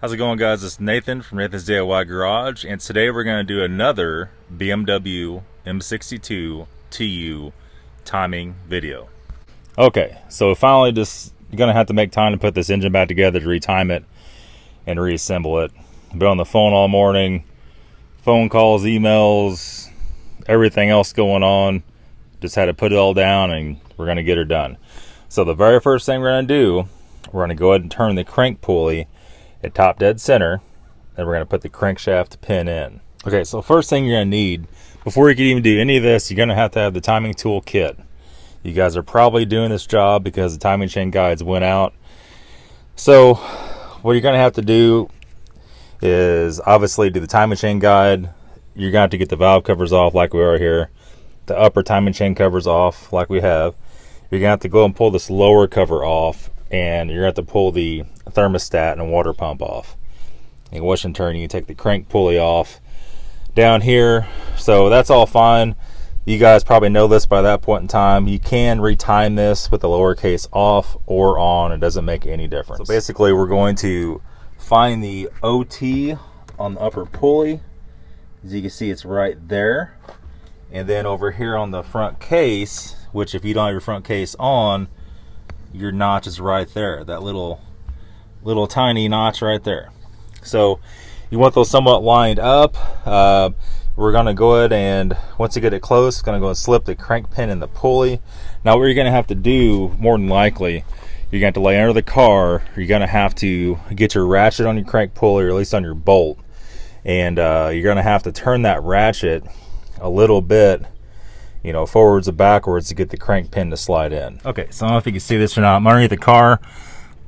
How's it going, guys? It's Nathan from Nathan's DIY Garage, and today we're going to do another BMW M62tu timing video. Okay, so finally just going to have to make time to put this engine back together to retime it and reassemble it. Been on the phone all morning, phone calls, emails, everything else going on. Just had to put it all down and we're going to get her done. So the very first thing we're going to do, we're going to go ahead and turn the crank pulley at top dead center, and we're going to put the crankshaft pin in. Okay, so first thing you're going to need, before you can even do any of this, you're going to have the timing tool kit. You guys are probably doing this job because the timing chain guides went out. So what you're going to have to do is obviously do the timing chain guide. You're going to have to get the valve covers off like we are here, the upper timing chain covers off like we have. You're going to have to go and pull this lower cover off, and you're going to have to pull the thermostat and water pump off. And wash and turn, you can take the crank pulley off down here. So that's all fine. You guys probably know this by that point in time. You can retime this with the lowercase off or on. It doesn't make any difference. So basically we're going to find the OT on the upper pulley. As you can see, it's right there. And then over here on the front case, which if you don't have your front case on, your notch is right there, that little tiny notch right there. So you want those somewhat lined up. We're going to go ahead and once you get it close, going to go and slip the crank pin in the pulley. Now what you're going to have to do, more than likely, you're going to have to lay under the car. You're going to have to get your ratchet on your crank pulley, or at least on your bolt, and you're going to have to turn that ratchet a little bit, you know, forwards and backwards to get the crank pin to slide in. Okay, so I don't know if you can see this or not. I'm underneath the car.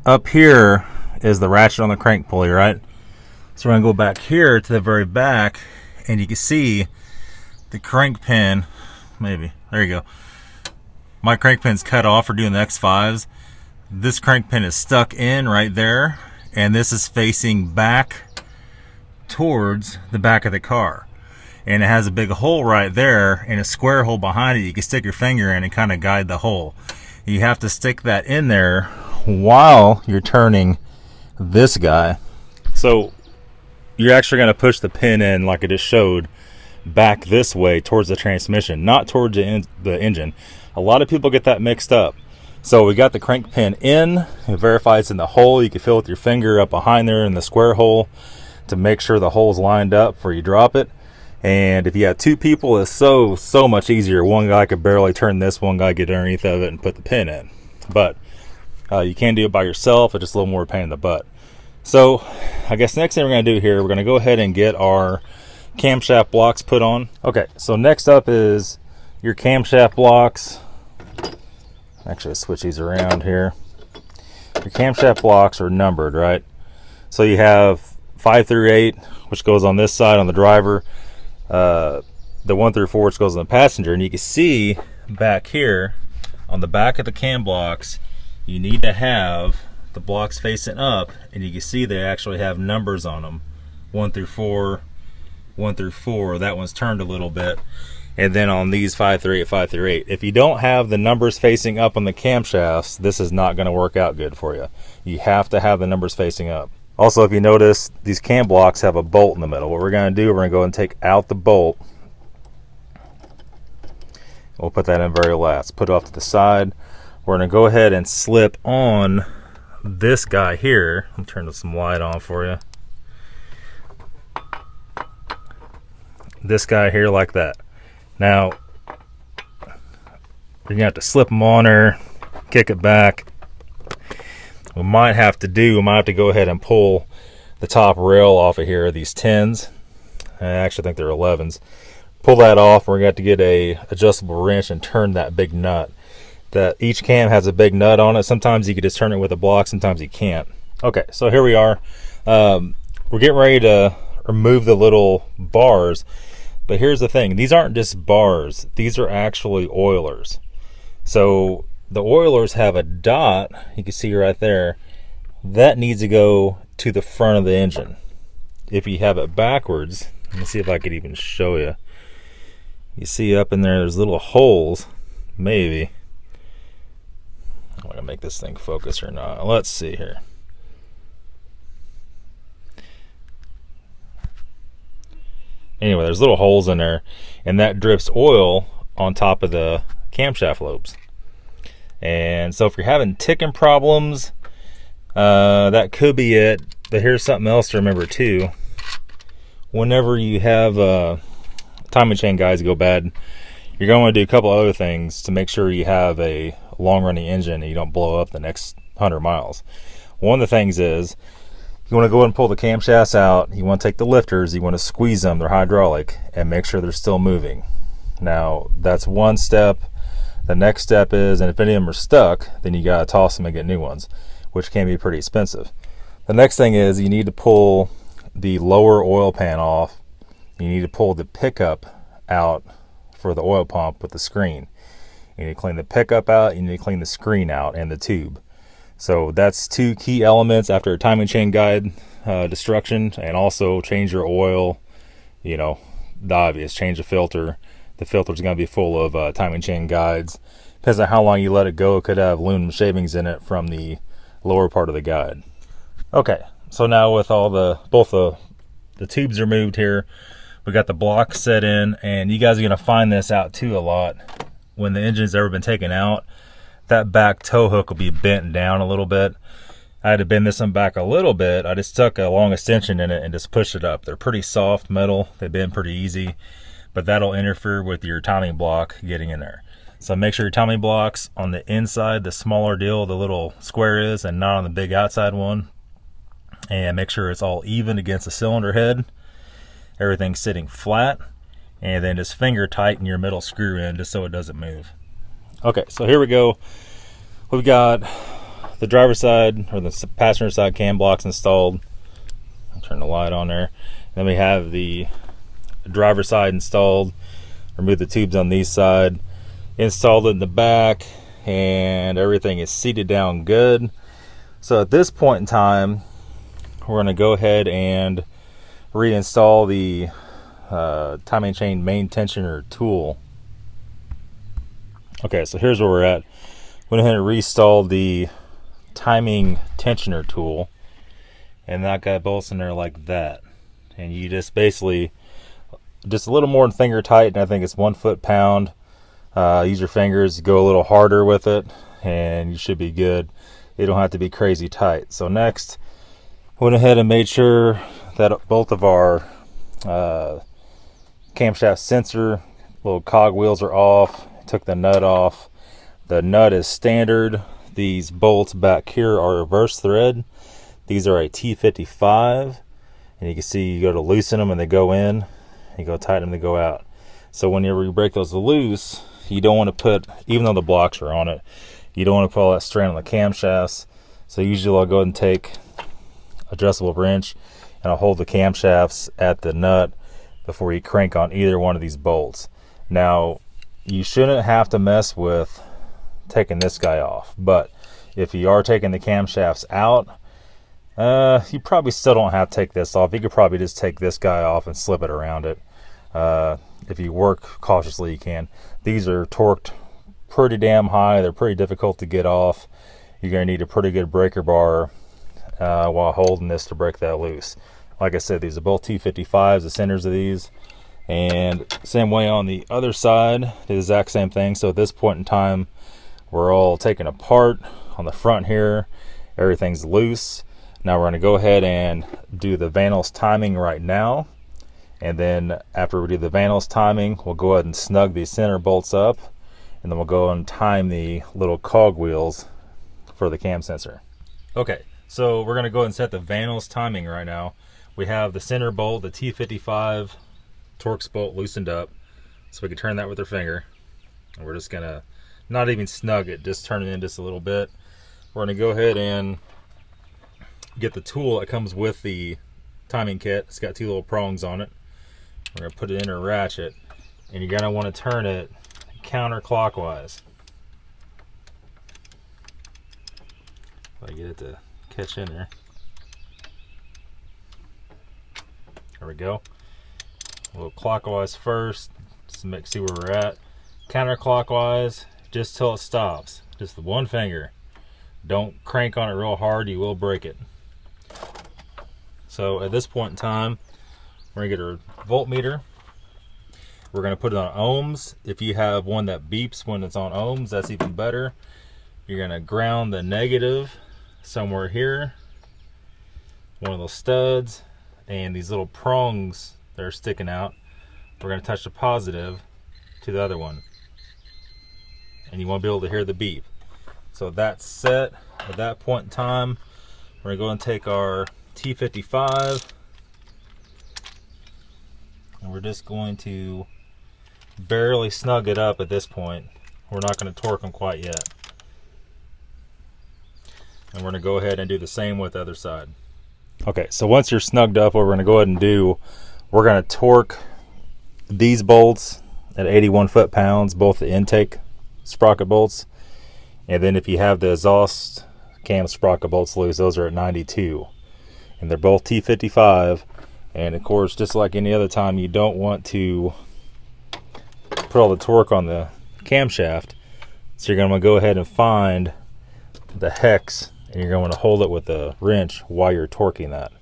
Up here is the ratchet on the crank pulley, right? So we're gonna go back here to the very back, and you can see the crank pin. Maybe there you go. My crank pin's cut off for doing the X5s. This crank pin is stuck in right there, and this is facing back towards the back of the car. And it has a big hole right there and a square hole behind it. You can stick your finger in and kind of guide the hole. You have to stick that in there while you're turning this guy. So you're actually going to push the pin in, like I just showed, back this way towards the transmission, not towards the engine. A lot of people get that mixed up. So we got the crank pin in. It verifies in the hole. You can feel with your finger up behind there in the square hole to make sure the hole's lined up before you drop it. And if you have two people, it's so much easier. One guy could barely turn this, one guy get underneath of it and put the pin in. But you can do it by yourself. It's just a little more pain in the butt. So I guess next thing we're going to do here, we're going to go ahead and get our camshaft blocks put on. Okay, so next up is your camshaft blocks. Actually, switch these around here. Your camshaft blocks are numbered, right? So you have 5 through 8, which goes on this side on the driver. The 1 through 4, which goes on the passenger. And you can see back here on the back of the cam blocks, you need to have the blocks facing up, and you can see they actually have numbers on them. 1 through 4, 1 through 4. That one's turned a little bit. And then on these 5 through 8, 5 through 8. If you don't have the numbers facing up on the camshafts, this is not going to work out good for you. You have to have the numbers facing up. Also, if you notice, these cam blocks have a bolt in the middle. What we're going to do, we're going to go and take out the bolt. We'll put that in very last. Put it off to the side. We're going to go ahead and slip on this guy here. I'll turn some light on for you. This guy here like that. Now, you're going to have to slip them on her, kick it back. We might have to go ahead and pull the top rail off of here, these 10s. I actually think they're 11s. Pull that off. We're going to have to get a adjustable wrench and turn that big nut. That each cam has a big nut on it. Sometimes you can just turn it with a block, sometimes you can't. Okay, so here we are. We're getting ready to remove the little bars. But here's the thing. These aren't just bars. These are actually oilers. So the oilers have a dot, you can see right there, that needs to go to the front of the engine. If you have it backwards, let me see if I could even show you. You see up in there, there's little holes, maybe. I'm gonna make this thing focus or not. Let's see here. Anyway, there's little holes in there, and that drips oil on top of the camshaft lobes. And so if you're having ticking problems, that could be it. But here's something else to remember too. Whenever you have timing chain guides go bad, you're going to do a couple other things to make sure you have a long-running engine and you don't blow up the next 100 miles. One of the things is you want to go ahead and pull the camshafts out. You want to take the lifters, you want to squeeze them, they're hydraulic, and make sure they're still moving. Now, that's one step. The next step is, and if any of them are stuck, then you got to toss them and get new ones, which can be pretty expensive. The next thing is you need to pull the lower oil pan off. You need to pull the pickup out for the oil pump with the screen. You need to clean the pickup out, you need to clean the screen out and the tube. So that's two key elements after a timing chain guide destruction. And also change your oil, you know, the obvious, change the filter. The filter is going to be full of timing chain guides. Depends on how long you let it go. It could have aluminum shavings in it from the lower part of the guide. Okay, so now with all both the tubes removed here, we got the block set in, and you guys are going to find this out too a lot. When the engine's ever been taken out, that back tow hook will be bent down a little bit. I had to bend this one back a little bit. I just stuck a long extension in it and just pushed it up. They're pretty soft metal. They bend pretty easy, but that'll interfere with your timing block getting in there. So make sure your timing block's on the inside, the smaller deal the little square is, and not on the big outside one. And make sure it's all even against the cylinder head. Everything's sitting flat, and then just finger tighten your middle screw in just so it doesn't move. Okay, so here we go. We've got the driver's side or the passenger side cam blocks installed. I'll turn the light on there. Then we have the driver's side installed. Remove the tubes on these side. Installed it in the back, and everything is seated down good. So at this point in time, we're going to go ahead and reinstall the timing chain main tensioner tool. Okay, so here's where we're at. Went ahead and reinstalled the timing tensioner tool, and that got bolts in there like that. And you just basically, just a little more than finger tight, and I think it's 1 foot-pound. Use your fingers, go a little harder with it, and you should be good. It don't have to be crazy tight. So next, went ahead and made sure that both of our camshaft sensor little cog wheels are off. Took the nut off. The nut is standard. These bolts back here are reverse thread. These are a T55, and you can see you go to loosen them and they go in, you go tighten them, they go out. So whenever you break those loose, you don't want to put, even though the blocks are on it, you don't want to put all that strain on the camshafts. So usually I'll go ahead and take adjustable wrench and I'll hold the camshafts at the nut before you crank on either one of these bolts. Now, you shouldn't have to mess with taking this guy off, but if you are taking the camshafts out, you probably still don't have to take this off. You could probably just take this guy off and slip it around it. If you work cautiously, you can. These are torqued pretty damn high. They're pretty difficult to get off. You're going to need a pretty good breaker bar while holding this to break that loose. Like I said, these are both T55s, the centers of these. And same way on the other side, the exact same thing. So at this point in time, we're all taken apart. On the front here, everything's loose. Now we're going to go ahead and do the Vanos timing right now. And then after we do the Vanos timing, we'll go ahead and snug these center bolts up. And then we'll go and time the little cog wheels for the cam sensor. Okay, so we're going to go ahead and set the Vanos timing right now. We have the center bolt, the T55 Torx bolt loosened up, so we can turn that with our finger, and we're just gonna not even snug it, just turn it in just a little bit. We're gonna go ahead and get the tool that comes with the timing kit. It's got 2 little prongs on it. We're gonna put it in a ratchet, and you're gonna want to turn it counterclockwise. If I get it to catch in there. There we go. A little clockwise first, just to see where we're at. Counterclockwise, just till it stops. Just the one finger. Don't crank on it real hard, you will break it. So at this point in time, we're gonna get our voltmeter We're going to put it on ohms. If you have one that beeps when it's on ohms, that's even better. You're going to ground the negative somewhere here, one of those studs, and these little prongs that are sticking out, we're going to touch the positive to the other one, and you won't be able to hear the beep. So that's set. At that point in time, we're going to go and take our T55, and we're just going to barely snug it up at this point. We're not going to torque them quite yet. And we're going to go ahead and do the same with the other side. Okay, so once you're snugged up, what we're going to go ahead and do, we're going to torque these bolts at 81 foot-pounds, both the intake sprocket bolts. And then if you have the exhaust cam sprocket bolts loose, those are at 92. And they're both T55. And of course, just like any other time, you don't want to put all the torque on the camshaft. So you're going to go ahead and find the hex, and you're going to hold it with a wrench while you're torquing that.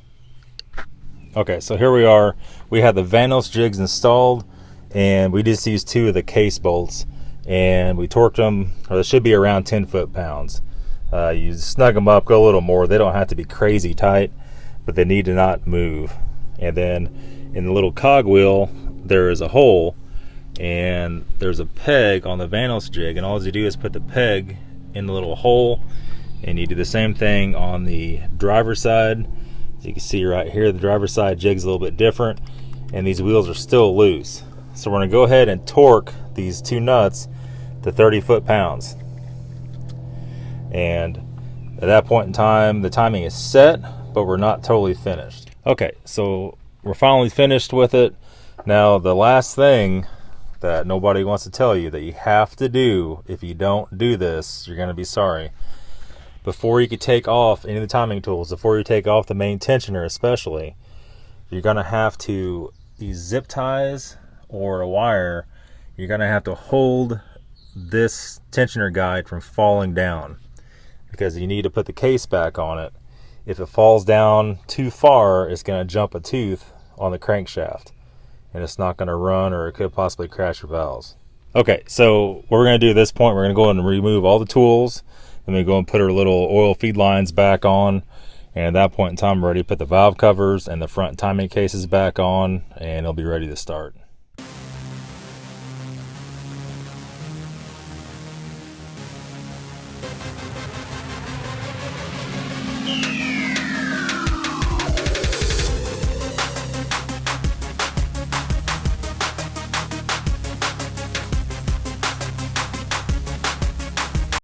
Okay, so here we are. We have the Vanos jigs installed, and we just used 2 of the case bolts, and we torqued them, or they should be around 10 foot-pounds. You snug them up, go a little more. They don't have to be crazy tight, but they need to not move. And then in the little cog wheel, there is a hole, and there's a peg on the Vanos jig, and all you do is put the peg in the little hole, and you do the same thing on the driver's side. So you can see right here, the driver's side jig's a little bit different, and these wheels are still loose. So we're going to go ahead and torque these 2 nuts to 30 foot-pounds. And at that point in time, the timing is set, but we're not totally finished. Okay, so we're finally finished with it. Now, the last thing that nobody wants to tell you that you have to do, if you don't do this, you're going to be sorry. Before you can take off any of the timing tools, before you take off the main tensioner especially, you're going to have to use zip ties or a wire. You're going to have to hold this tensioner guide from falling down, because you need to put the case back on it. If it falls down too far, it's going to jump a tooth on the crankshaft, and it's not going to run, or it could possibly crash your valves. Okay, so what we're going to do at this point, we're going to go and remove all the tools, and then go and put our little oil feed lines back on. And at that point in time, we're ready to put the valve covers and the front timing cases back on, and it'll be ready to start.